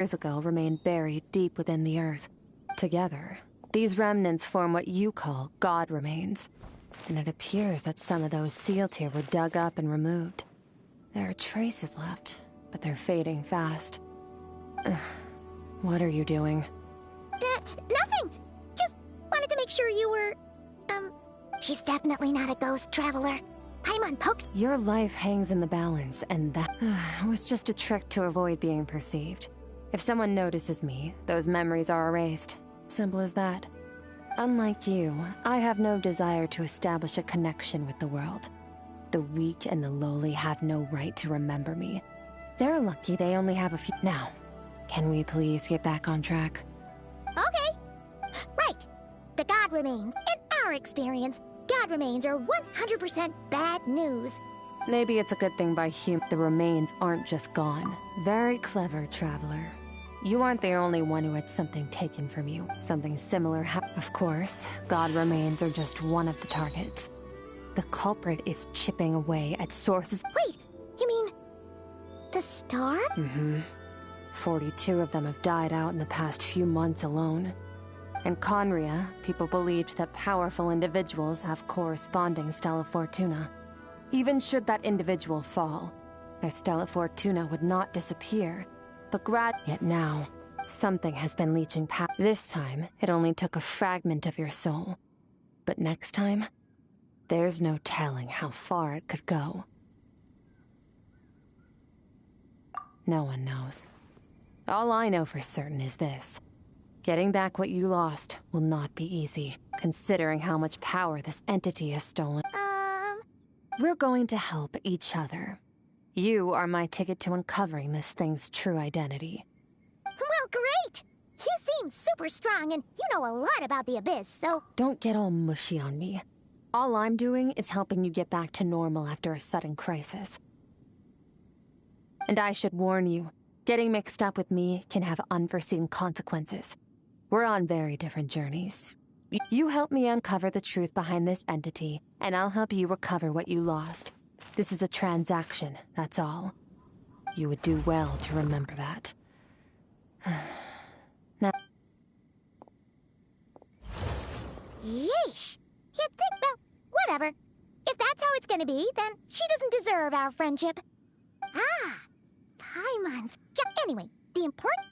years ago remain buried deep within the earth. Together, these remnants form what you call God remains. And it appears that some of those sealed here were dug up and removed. There are traces left, but they're fading fast. What are you doing? Nothing! Just wanted to make sure you were... She's definitely not a ghost traveler. Paimon poked... Your life hangs in the balance, and that was just a trick to avoid being perceived. If someone notices me, those memories are erased. Simple as that. Unlike you, I have no desire to establish a connection with the world. The weak and the lowly have no right to remember me. They're lucky they only have a few... Now, can we please get back on track? Okay. Right. The God remains. In our experience, God remains are 100% bad news. Maybe it's a good thing the remains aren't just gone. Very clever, traveler. You aren't the only one who had something taken from you. Something similar Of course, God remains are just one of the targets. The culprit is chipping away at sources... Wait, you mean... the star? Mm-hmm. 42 of them have died out in the past few months alone. In Conria, people believed that powerful individuals have corresponding Stella Fortuna. Even should that individual fall, their Stella Fortuna would not disappear, but Yet now, something has been leeching past. This time, it only took a fragment of your soul. But next time, there's no telling how far it could go. No one knows. All I know for certain is this. Getting back what you lost will not be easy, considering how much power this entity has stolen. We're going to help each other. You are my ticket to uncovering this thing's true identity. Well, great! You seem super strong and you know a lot about the Abyss, so... Don't get all mushy on me. All I'm doing is helping you get back to normal after a sudden crisis. And I should warn you, getting mixed up with me can have unforeseen consequences. We're on very different journeys. You help me uncover the truth behind this entity, and I'll help you recover what you lost. This is a transaction, that's all. You would do well to remember that. Now... Yeesh! You'd think, well, whatever. If that's how it's gonna be, then she doesn't deserve our friendship. Ah! Paimon's... Yeah, anyway, the important...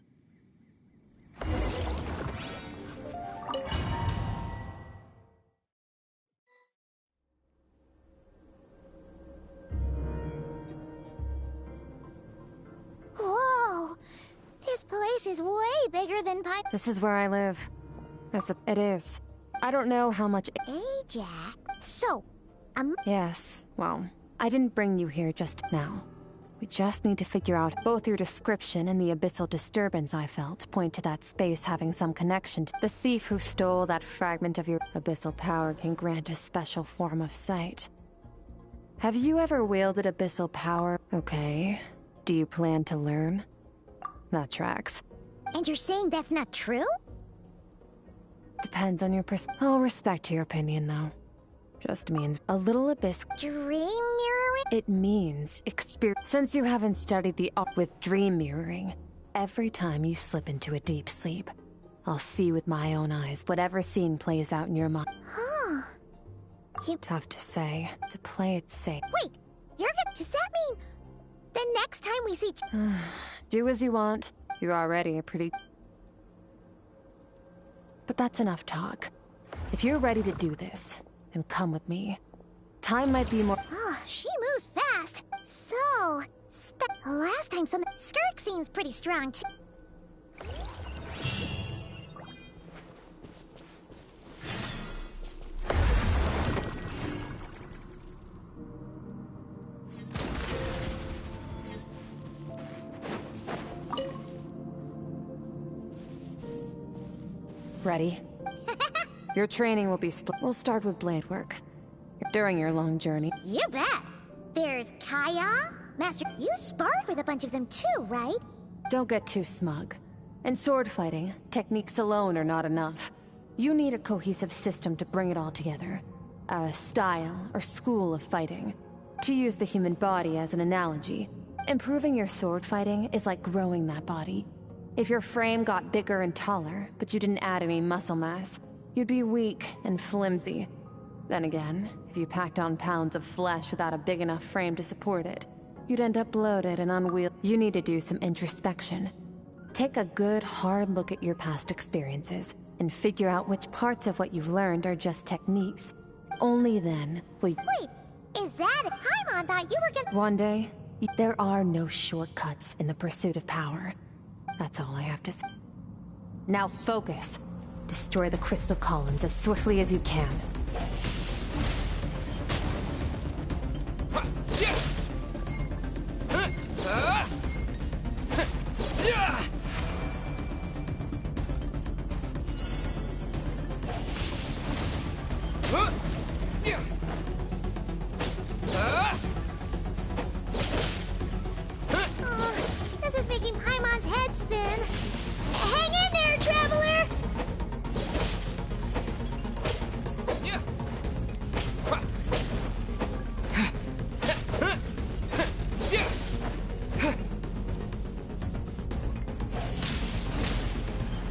Whoa! This place is way bigger than This is where I live. It is. I don't know how much... Jack. So, Yes, well, I didn't bring you here just now. We just need to figure out both your description and the abyssal disturbance I felt point to that space having some connection to the thief who stole that fragment of your abyssal power can grant a special form of sight. Have you ever wielded abyssal power? Okay. Do you plan to learn? That tracks. And you're saying that's not true? Depends on your I'll respect your opinion, though. Just means a little abyss... Dream mirroring? It means experience. Since you haven't studied the art with dream mirroring, every time you slip into a deep sleep, I'll see with my own eyes whatever scene plays out in your mind. Huh. Tough to say. To play it safe. Wait, does that mean the next time we see... Do as you want. You're already a pretty... But that's enough talk. If you're ready to do this, then come with me. Time might be more... Oh, she moves fast. So, last time Skirk seems pretty strong too. Ready? Your training will be split. We'll start with blade work. During your long journey. You bet. There's Kaya, Master. You sparred with a bunch of them too, right? Don't get too smug. In sword fighting, techniques alone are not enough. You need a cohesive system to bring it all together. A style or school of fighting. To use the human body as an analogy, improving your sword fighting is like growing that body. If your frame got bigger and taller, but you didn't add any muscle mass, you'd be weak and flimsy. Then again, if you packed on pounds of flesh without a big enough frame to support it, you'd end up bloated and unwieldy. You need to do some introspection. Take a good, hard look at your past experiences, and figure out which parts of what you've learned are just techniques. Only then will you— Wait, is that a Paimon thought you were gonna— One day, there are no shortcuts in the pursuit of power. That's all I have to say. Now focus. Destroy the crystal columns as swiftly as you can. This is making Paimon's head spin. Hang in there, traveler!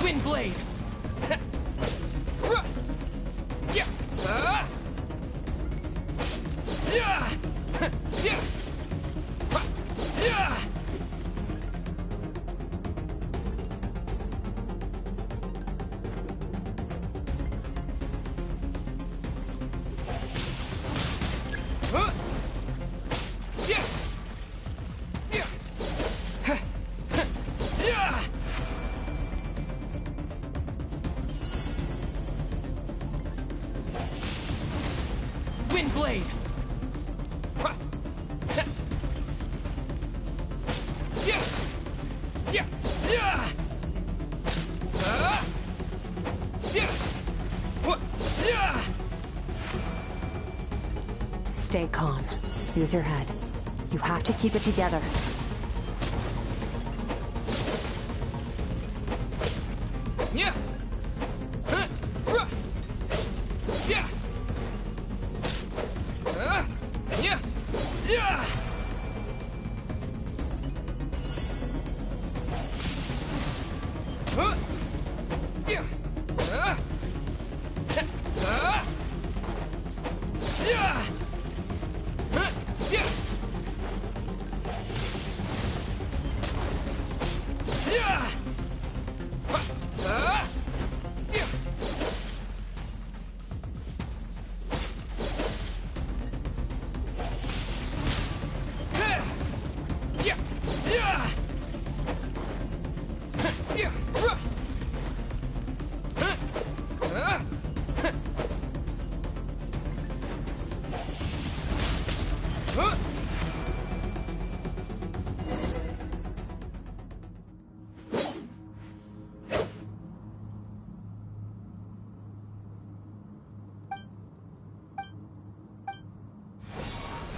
Wind blade. Wind blade. Stay calm. Use your head. You have to keep it together.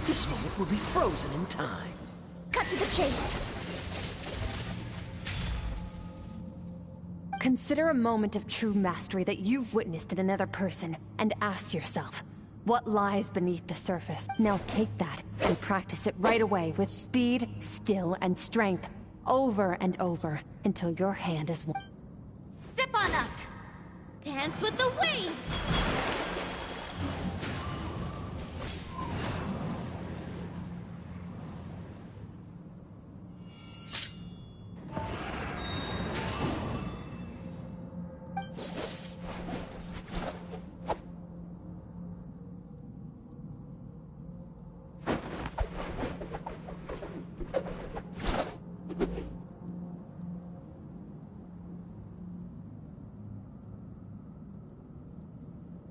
This moment will be frozen in time. Cut to the chase. Consider a moment of true mastery that you've witnessed in another person, and ask yourself, what lies beneath the surface? Now take that and practice it right away with speed, skill, and strength, over and over, until your hand is one. Step on up. Dance with the waves.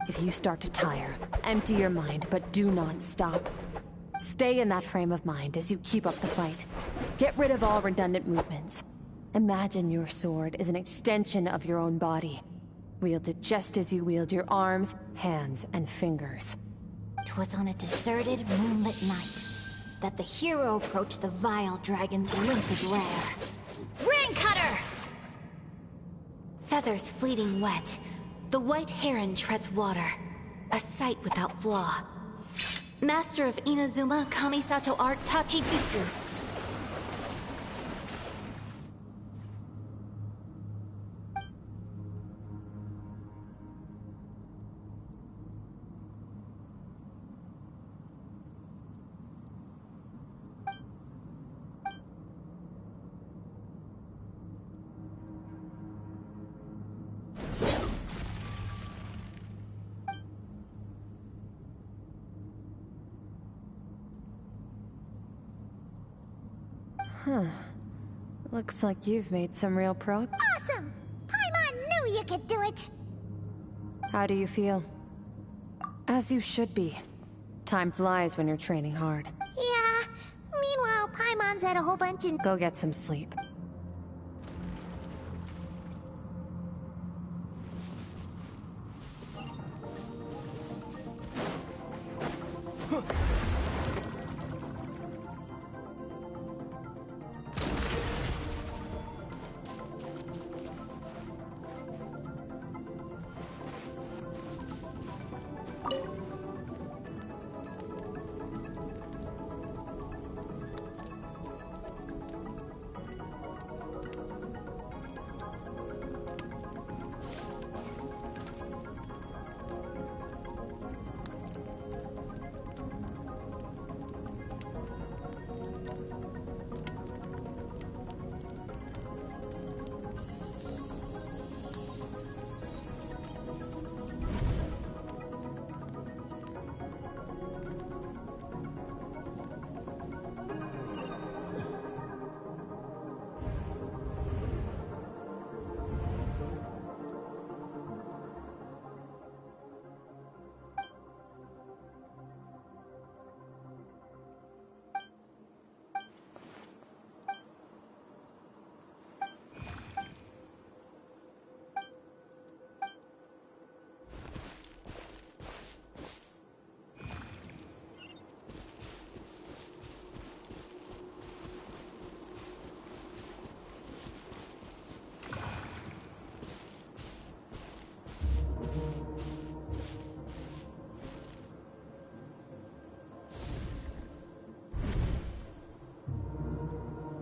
If you start to tire, empty your mind, but do not stop. Stay in that frame of mind as you keep up the fight. Get rid of all redundant movements. Imagine your sword is an extension of your own body. Wield it just as you wield your arms, hands, and fingers. 'Twas on a deserted, moonlit night that the hero approached the vile dragon's limpid lair. Ring cutter! Feathers fleeting wet, the white heron treads water, a sight without flaw. Master of Inazuma Kamisato art Tachijutsu. Looks like you've made some real progress. Awesome! Paimon knew you could do it! How do you feel? As you should be. Time flies when you're training hard. Yeah. Meanwhile, Paimon's had a whole bunch of... Go get some sleep.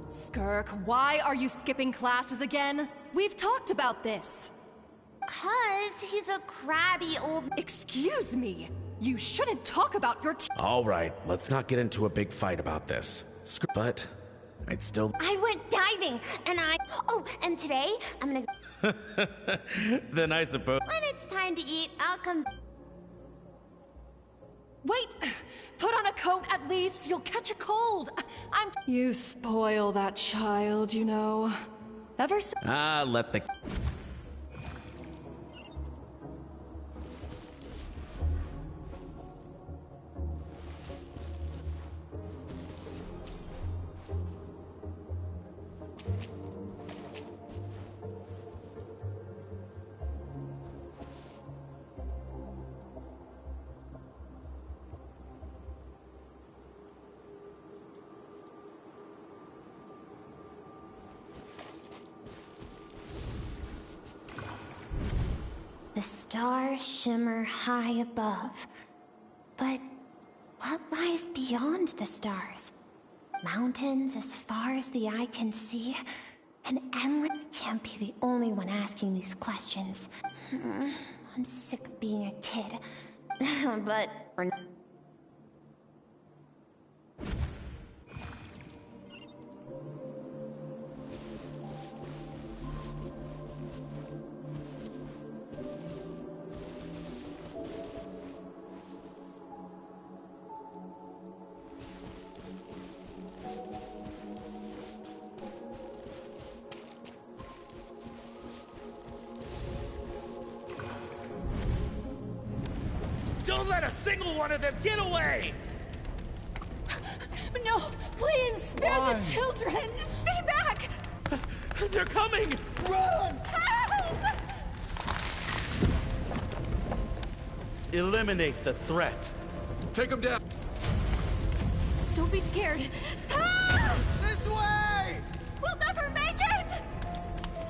Skirk, why are you skipping classes again? We've talked about this. 'Cause he's a crabby old... Excuse me. You shouldn't talk about your All right, let's not get into a big fight about this. But I'd still... I went diving, and I... Oh, and today, I'm gonna... Then I suppose... When it's time to eat, I'll come... Wait! Put on a coat at least. You'll catch a cold. You spoil that child, you know. Ever since... let the... The stars shimmer high above. But what lies beyond the stars? Mountains as far as the eye can see? An endless... Can't be the only one asking these questions. I'm sick of being a kid. But... Don't let a single one of them get away! No, please, spare Why? the children. Stay back. They're coming! Run! Help! Eliminate the threat. Take them down. Don't be scared. Ah! This way! We'll never make it!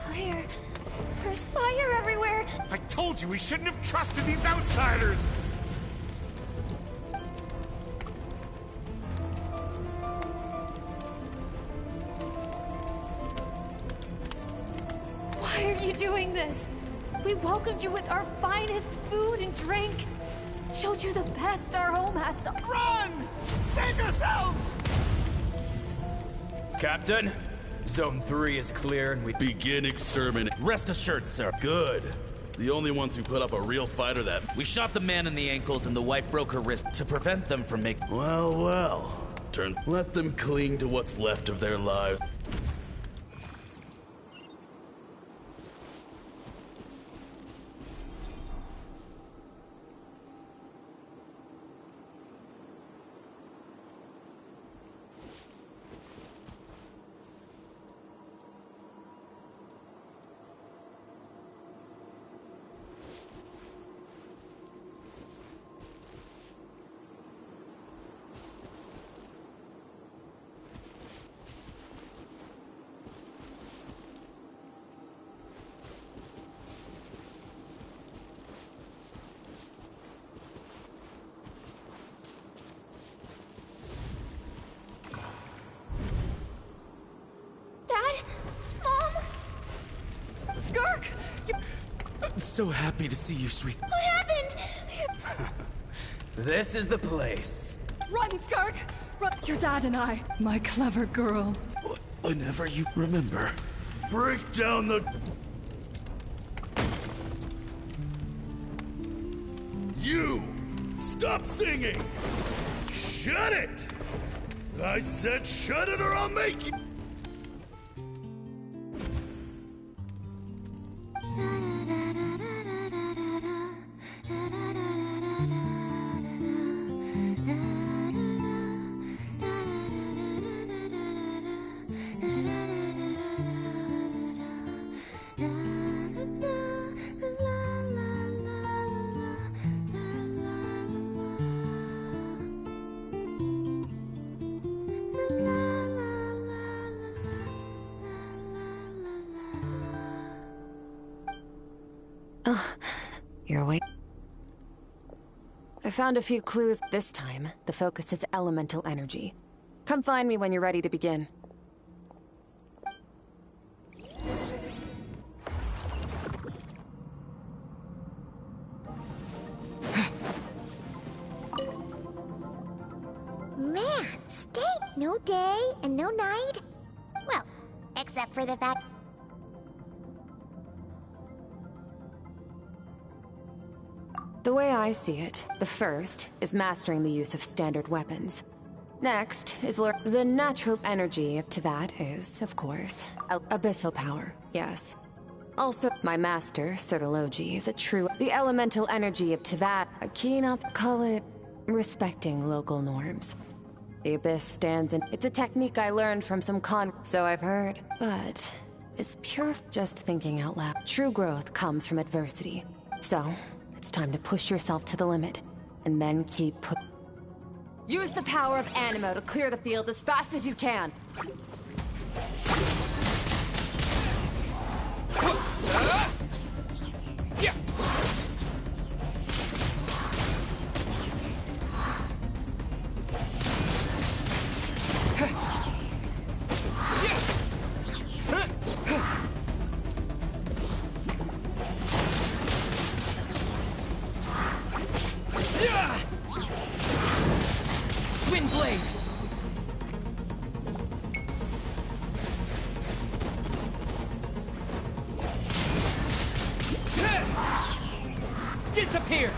Fire. There's fire everywhere. I told you we shouldn't have trusted these outsiders! Why are you doing this? We welcomed you with our finest food and drink. Showed you the best our home has to... Run! Save yourselves! Captain, Zone 3 is clear and we... Begin exterminate. Rest assured, sir. Good. The only ones who put up a real fight are that... We shot the man in the ankles and the wife broke her wrist to prevent them from making... Well, well. turns. Let them cling to what's left of their lives. So happy to see you, sweet. What happened? This is the place. Run, Skirk! Run! Your dad and I, my clever girl. Whenever you remember. Break down the... You! Stop singing! Shut it! I said shut it or I'll make you... You're awake. I found a few clues. This time, the focus is elemental energy. Come find me when you're ready to begin. Man, stay no day and no night. Well, except for the fact... The way I see it, the first is mastering the use of standard weapons. Next is the natural energy of Teyvat is, of course, abyssal power, yes. Also, my master, Certology, is a true... The elemental energy of Teyvat, a keen up, call it, respecting local norms. The abyss stands in... It's a technique I learned from some so I've heard. But, it's pure just thinking out loud. True growth comes from adversity. So, it's time to push yourself to the limit, and then keep Use the power of Animo to clear the field as fast as you can. Wind blade. Disappear.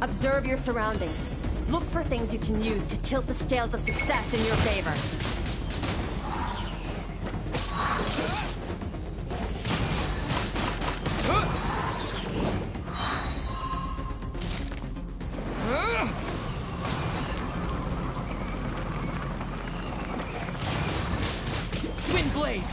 Observe your surroundings. Look for things you can use to tilt the scales of success in your favor. Wind blade.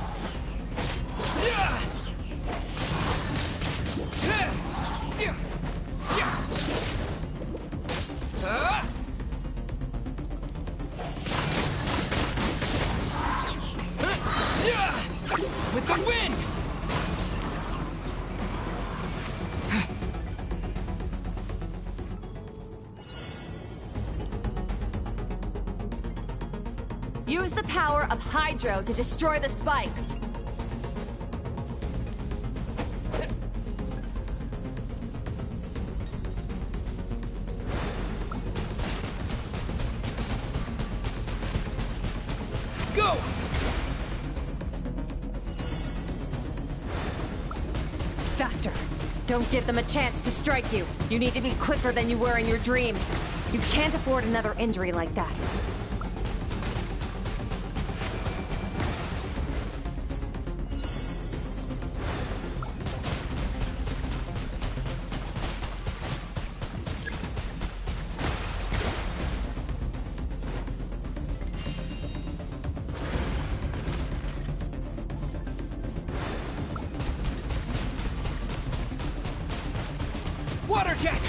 With the wind. Use the power of Hydro to destroy the spikes. Go! Don't give them a chance to strike you. You need to be quicker than you were in your dream. You can't afford another injury like that. Water jet!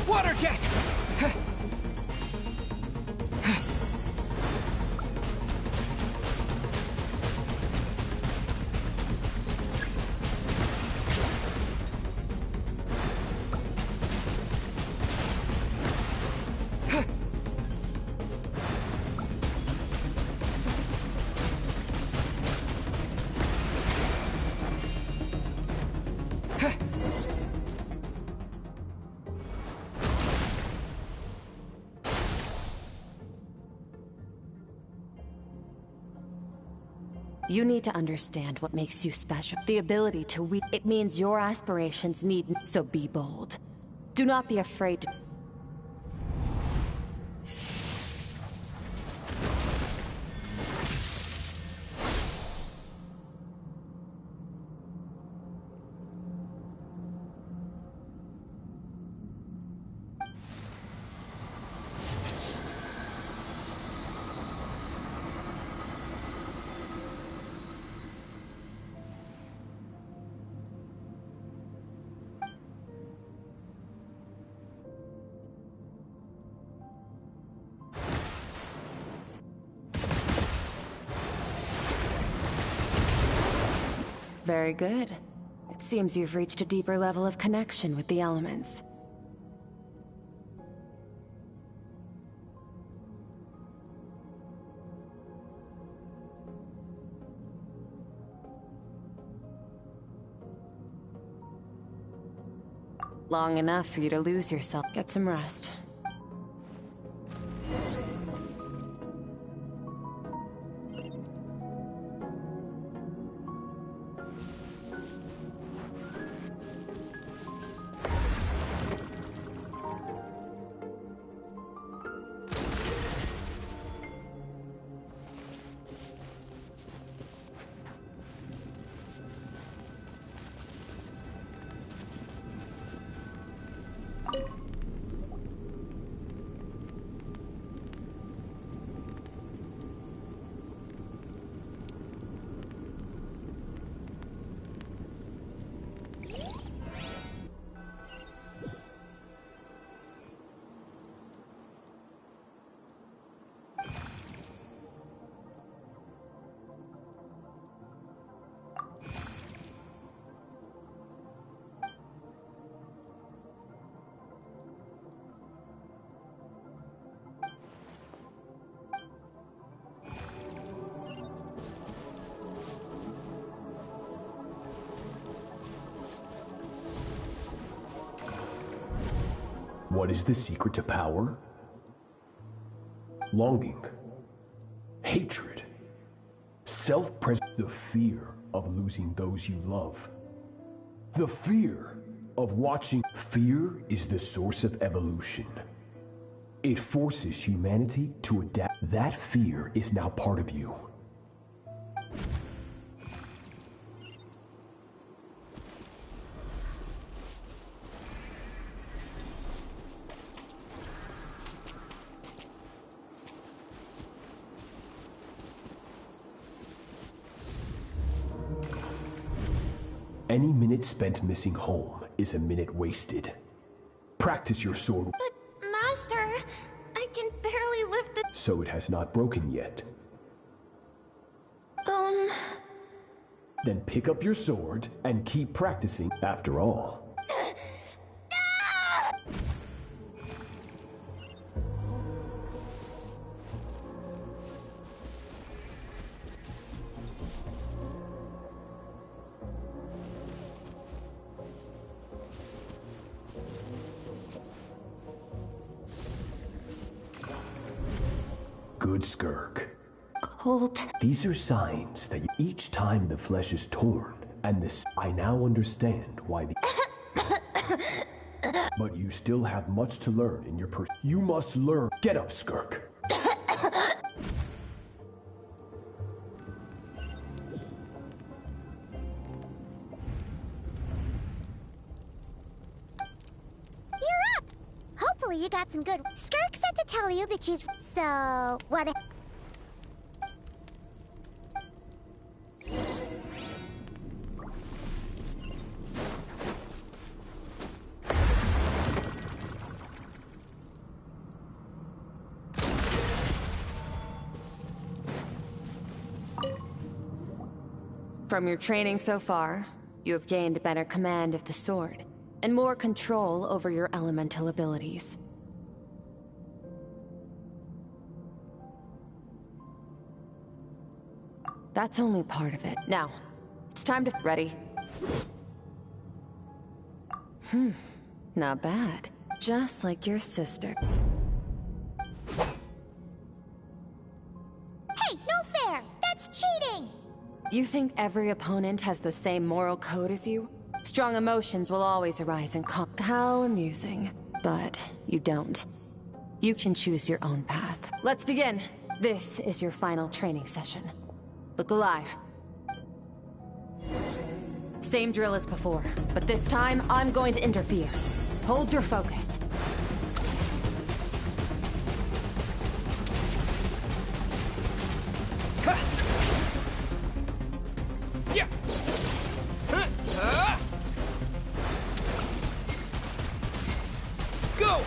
Water jet! You need to understand what makes you special. The ability to it means your aspirations need, so be bold. Do not be afraid to... Very good. It seems you've reached a deeper level of connection with the elements. Long enough for you to lose yourself. Get some rest. What is the secret to power? Longing, hatred, the fear of losing those you love. The fear of watching. Fear is the source of evolution. It forces humanity to adapt. That fear is now part of you. Any minute spent missing home is a minute wasted. Practice your sword. But, Master, I can barely lift the... So it has not broken yet. Then pick up your sword and keep practicing after all. Good, Skirk. Cold. These are signs that each time the flesh is torn, and this I now understand why the but you still have much to learn in your you must learn. Get up, Skirk. You're up! Hopefully you got some good... Skirk said to tell you that she's... So, what... From your training so far, you have gained better command of the sword, and more control over your elemental abilities. That's only part of it. Now, it's time to... Ready? Not bad. Just like your sister. Hey, no fair! That's cheating! You think every opponent has the same moral code as you? Strong emotions will always arise in How amusing. But you don't. You can choose your own path. Let's begin. This is your final training session. Look alive. Same drill as before, but this time I'm going to interfere. Hold your focus. Go!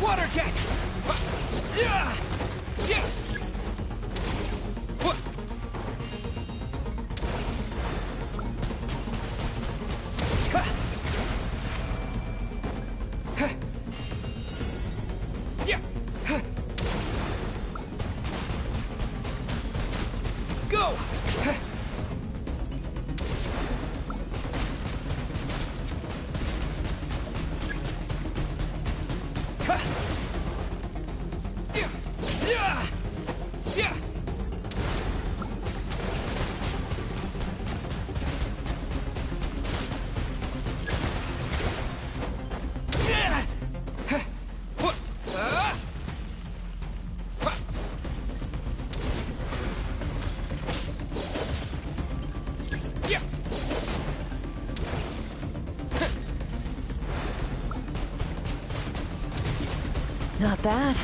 Water jet! Go! Not bad.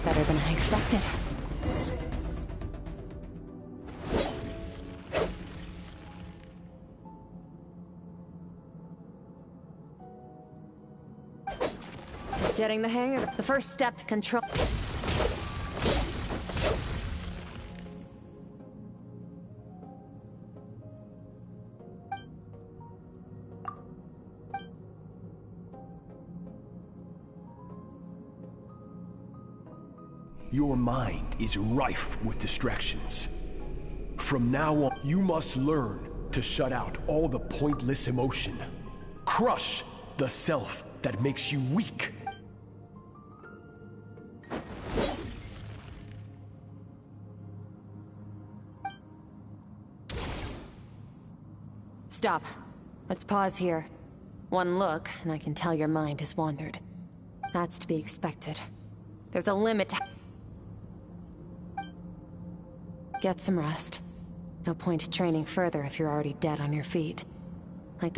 Better than I expected. Getting the hang of it. The first step to control... Your mind is rife with distractions. From now on, you must learn to shut out all the pointless emotion. Crush the self that makes you weak. Stop. Let's pause here. One look, and I can tell your mind has wandered. That's to be expected. There's a limit to... Get some rest. No point training further if you're already dead on your feet.